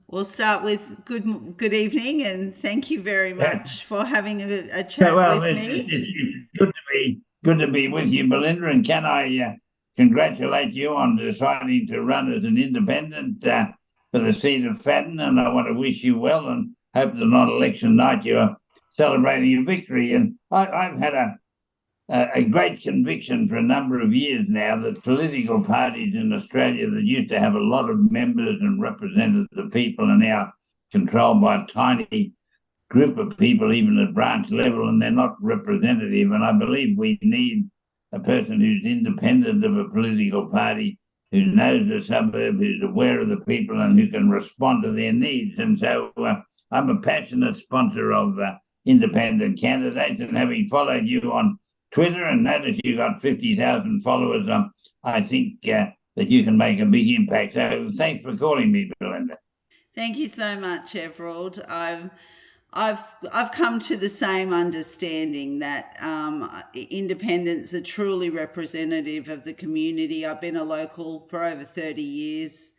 we'll start with good evening, and thank you very Yeah. much for having a Yeah, chat well, with me. it's good to be with you, Belinda. And can I congratulate you on deciding to run as an independent for the seat of Fadden? And I want to wish you well and hope that on election night you're celebrating a victory. And I've had a great conviction for a number of years now that political parties in Australia that used to have a lot of members and represented the people are now controlled by a tiny group of people, even at branch level, and they're not representative. And I believe we need a person who's independent of a political party, who knows the suburb, who's aware of the people, and who can respond to their needs. And so I'm a passionate sponsor of independent candidates, and having followed you on Twitter and noticed you got 50,000 followers, I think that you can make a big impact. So thanks for calling me, Belinda. Thank you so much, Everald. I've I've come to the same understanding that independents are truly representative of the community. I've been a local for over 30 years,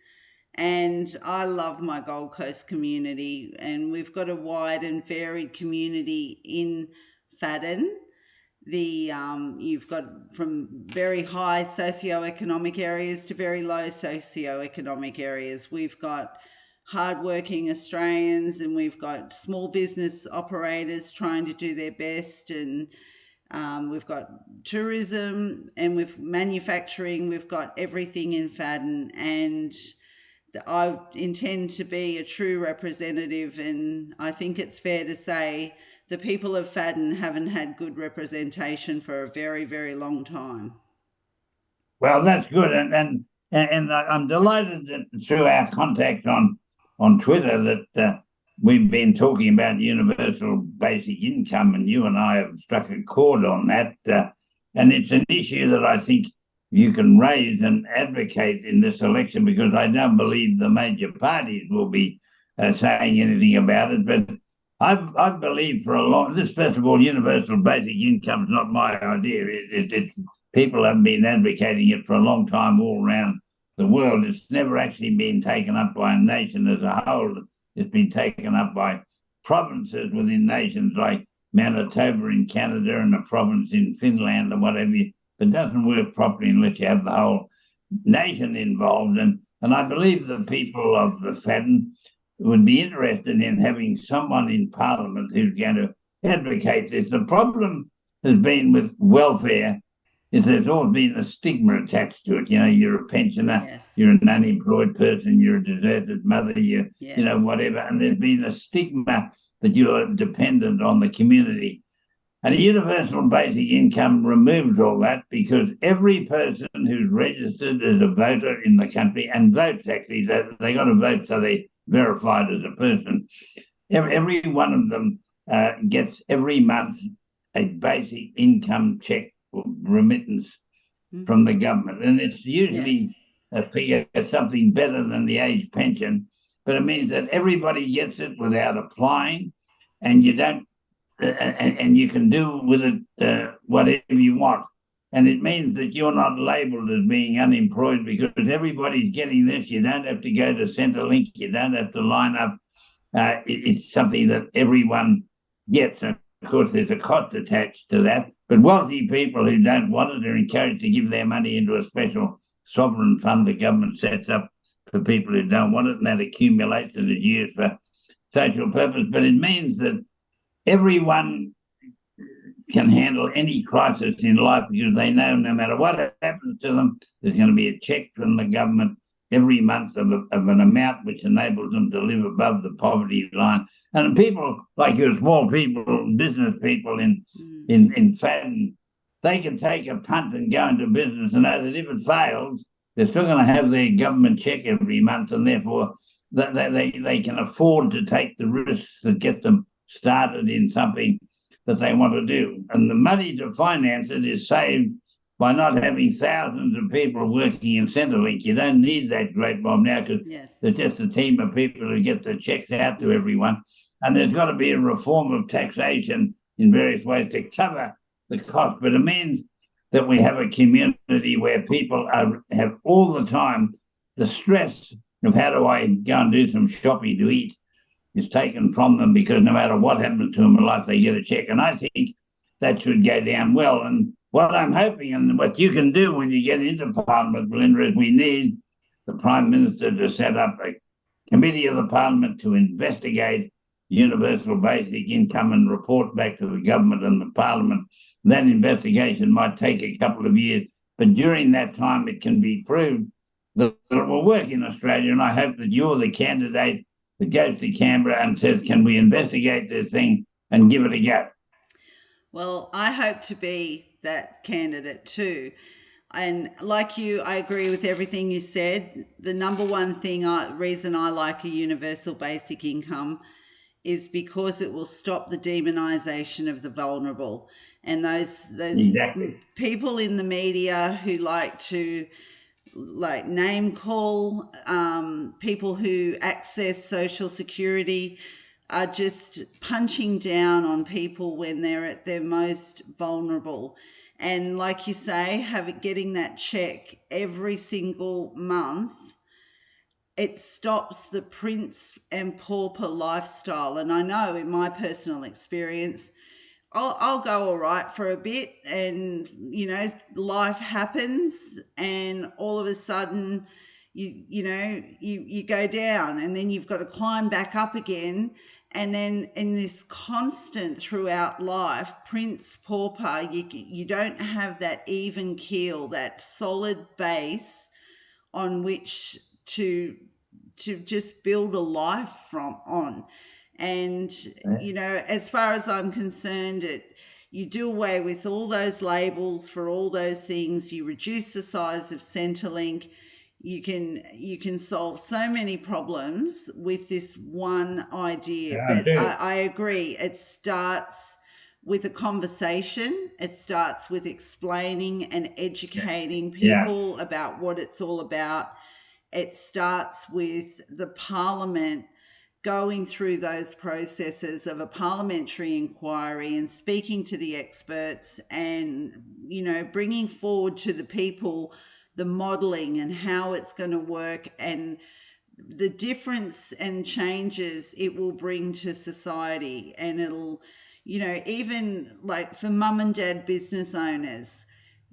and I love my Gold Coast community, and we've got a wide and varied community in Fadden. You've got from very high socioeconomic areas to very low socioeconomic areas. We've got hardworking Australians, and we've got small business operators trying to do their best, and we've got tourism, and with manufacturing, we've got everything in Fadden. And I intend to be a true representative, and I think it's fair to say the people of Fadden haven't had good representation for a very, very long time. Well, that's good, and I'm delighted that through our contact on Twitter that we've been talking about universal basic income, and you and I have struck a chord on that, and it's an issue that I think you can raise and advocate in this election, because I don't believe the major parties will be saying anything about it, but I've believed for a long. This, first of all, universal basic income is not my idea. It's people have been advocating it for a long time all around the world. It's never actually been taken up by a nation as a whole. It's been taken up by provinces within nations like Manitoba in Canada and a province in Finland or whatever. It doesn't work properly unless you have the whole nation involved. And I believe the people of the Fadden would be interested in having someone in Parliament who's going to advocate this. The problem has been with welfare is there's always been a stigma attached to it. You know, you're a pensioner, you're Yes, an unemployed person, you're a deserted mother, yes, whatever. And there's been a stigma that you're dependent on the community. And a universal basic income removes all that, because every person who's registered as a voter in the country and votes, actually, they got to vote so they're verified as a person. Every one of them gets every month a basic income check or remittance from the government. And it's yes, usually a figure, something better than the age pension, but it means that everybody gets it without applying, and you don't and you can do with it whatever you want. And it means that you're not labelled as being unemployed, because everybody's getting this. You don't have to go to Centrelink. You don't have to line up. It's something that everyone gets. And of course, there's a cost attached to that. But wealthy people who don't want it are encouraged to give their money into a special sovereign fund the government sets up for people who don't want it, and that accumulates and is used for social purpose. But it means that everyone can handle any crisis in life, because they know no matter what happens to them, there's going to be a check from the government every month of an amount which enables them to live above the poverty line. And people like your small people, business people in Fadden, they can take a punt and go into business and know that if it fails, they're still going to have their government check every month, and therefore they can afford to take the risks that get them started in something that they want to do. And the money to finance it is saved by not having thousands of people working in Centrelink. You don't need that great mob now, because yes, there's just a team of people who get the checks out to yes, everyone. And there's got to be a reform of taxation in various ways to cover the cost. But it means that we have a community where people have all the time the stress of how do I go and do some shopping to eat is taken from them, because no matter what happens to them in life, they get a check. And I think that should go down well. And what I'm hoping, and what you can do when you get into Parliament, Belinda, is we need the Prime Minister to set up a committee of the Parliament to investigate universal basic income and report back to the government and the Parliament. That investigation might take a couple of years, but during that time it can be proved that it will work in Australia. And I hope that you're the candidate that goes to Canberra and says, can we investigate this thing and give it a go? Well, I hope to be that candidate too. And like you, I agree with everything you said. The number one reason I like a universal basic income is because it will stop the demonisation of the vulnerable. And those Exactly. people in the media who like to name call people who access social security are just punching down on people when they're at their most vulnerable. And like you say, getting that check every single month, it stops the prince and pauper lifestyle. And I know in my personal experience, I'll go all right for a bit, and life happens, and all of a sudden you go down, and then you've got to climb back up again. And then in this constant throughout life, prince pauper, you don't have that even keel, that solid base on which to just build a life from on. And as far as I'm concerned, you do away with all those labels for all those things. You reduce the size of Centrelink. You can solve so many problems with this one idea. Yeah, I But do. I agree. It starts with a conversation. It starts with explaining and educating Yeah. people about what it's all about. It starts with the parliament going through those processes of a parliamentary inquiry and speaking to the experts, and bringing forward to the people the modelling and how it's going to work, and the difference and changes it will bring to society. And it'll, even like for mum and dad business owners,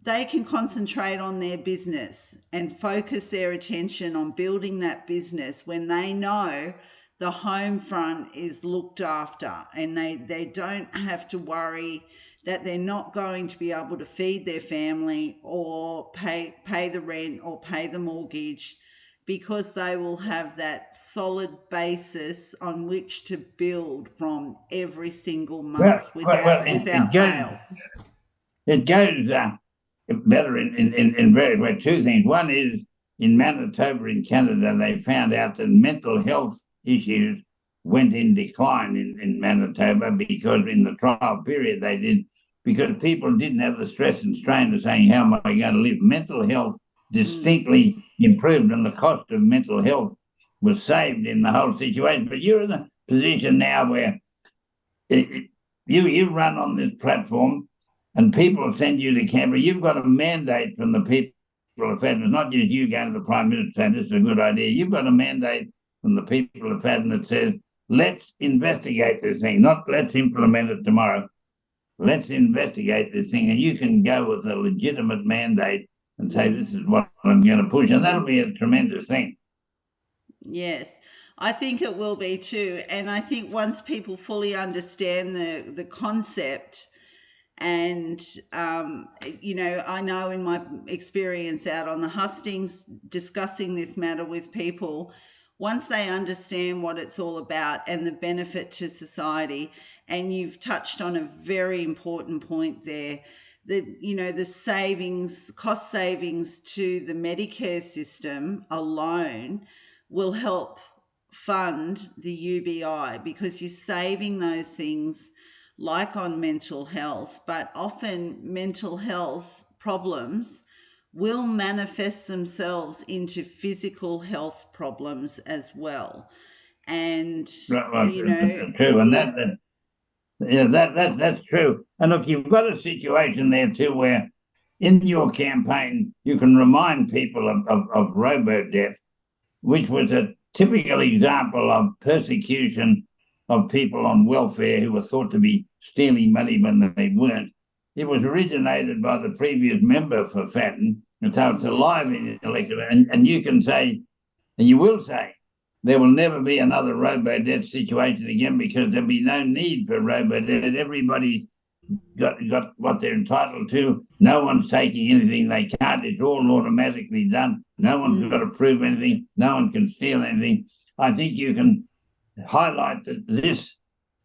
they can concentrate on their business and focus their attention on building that business when they know the home front is looked after, and they don't have to worry that they're not going to be able to feed their family or pay the rent or pay the mortgage, because they will have that solid basis on which to build from every single Well, month well, well without fail. it goes better in very well. Two things. One is in Manitoba, in Canada, they found out that mental health issues went in decline in Manitoba, because in the trial period they did, because people didn't have the stress and strain of saying, how am I going to live? Mental health Mm. distinctly improved, and the cost of mental health was saved in the whole situation. But you're in a position now where you run on this platform, and people send you to Canberra. You've got a mandate from the people of Fadden. It's not just you going to the Prime Minister saying this is a good idea. You've got a mandate from the people of Fadden that says, let's investigate this thing, not let's implement it tomorrow. Let's investigate this thing. And you can go with a legitimate mandate and say, this is what I'm going to push. And that'll be a tremendous thing. Yes, I think it will be too. And I think once people fully understand the concept, and I know in my experience out on the hustings discussing this matter with people, once they understand what it's all about and the benefit to society. And you've touched on a very important point there, that the savings, cost savings to the Medicare system alone will help fund the UBI, because you're saving those things like on mental health. But often mental health problems will manifest themselves into physical health problems as well. And, Well, you know, true. And that's true. And look, you've got a situation there too where in your campaign you can remind people of robo death, which was a typical example of persecution of people on welfare who were thought to be stealing money when they weren't. It was originated by the previous member for Fadden, and so it's alive in the electorate. And you can say, and you will say, there will never be another robo-debt situation again because there'll be no need for robo-debt. Everybody's got what they're entitled to. No one's taking anything they can't. It's all automatically done. No one's got to prove anything. No one can steal anything. I think you can highlight that this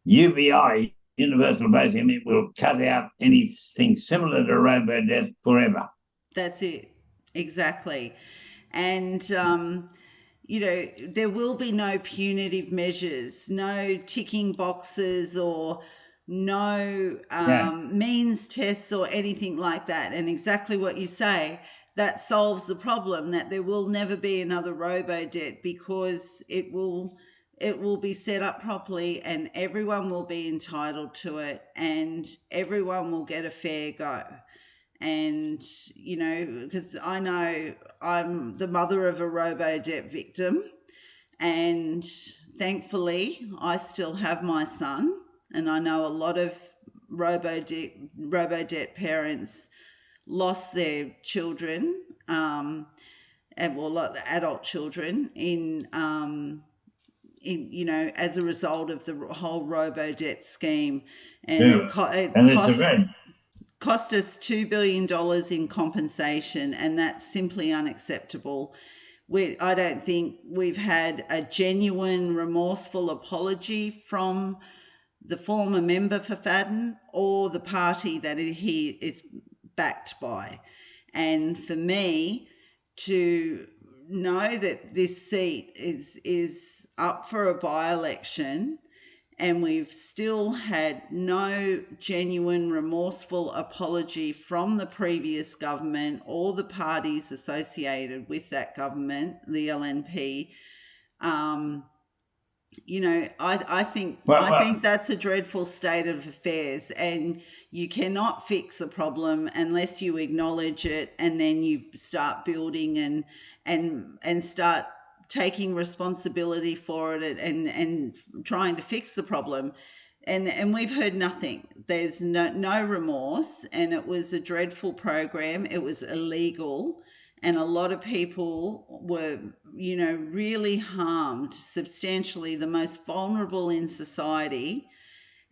UBI, Universal Basic Income, will cut out anything similar to robo-debt forever. That's it. Exactly. And, there will be no punitive measures, no ticking boxes or no means tests or anything like that. And exactly what you say, that solves the problem that there will never be another robo debt because it will be set up properly and everyone will be entitled to it and everyone will get a fair go. And, because I know I'm the mother of a robo debt victim, and thankfully I still have my son. And I know a lot of robo debt parents lost their children, and well, like the adult children as a result of the whole robo debt scheme, and Yeah. it And it's a cost us $2 billion in compensation, and that's simply unacceptable. I don't think we've had a genuine, remorseful apology from the former member for Fadden or the party that he is backed by. And for me to know that this seat is up for a by-election and we've still had no genuine remorseful apology from the previous government or the parties associated with that government, the LNP. I think that's a dreadful state of affairs, and you cannot fix a problem unless you acknowledge it and then you start building and start taking responsibility for it and trying to fix the problem. And we've heard nothing. There's no remorse, and it was a dreadful program. It was illegal, and a lot of people were, really harmed substantially. The most vulnerable in society,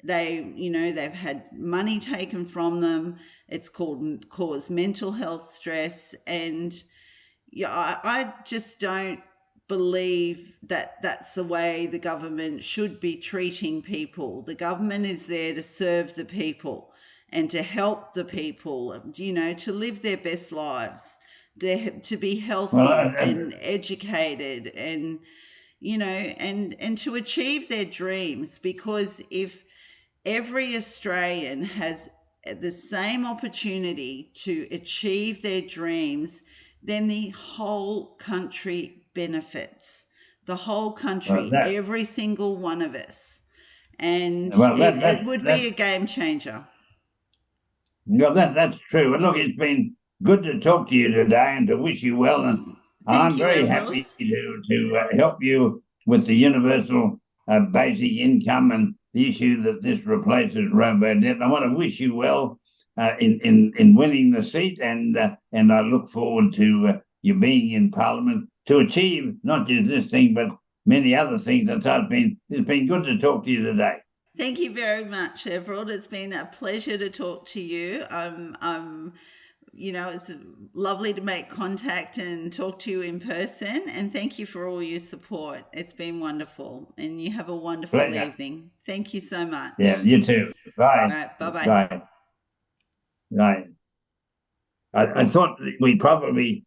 they've had money taken from them. It's caused mental health stress, and yeah, I just don't believe that that's the way the government should be treating people. The government is there to serve the people and to help the people, to live their best lives. They're to be healthy and educated and, and to achieve their dreams, because if every Australian has the same opportunity to achieve their dreams, then the whole country benefits. The whole country, every single one of us. And it would be a game changer. Well, that's true. And look, it's been good to talk to you today and to wish you well. And Thank I'm you, very Everald. happy to help you with the universal basic income and the issue that this replaces robo-debt. I want to wish you well in winning the seat, and I look forward to you being in Parliament to achieve not just this thing but many other things. And so it's been good to talk to you today. Thank you very much, Everald. It's been a pleasure to talk to you. It's lovely to make contact and talk to you in person. And thank you for all your support. It's been wonderful. And you have a wonderful Pleasure. evening. Thank you so much. Yeah, you too. Bye. All right. Bye bye. Bye. Bye. I thought we probably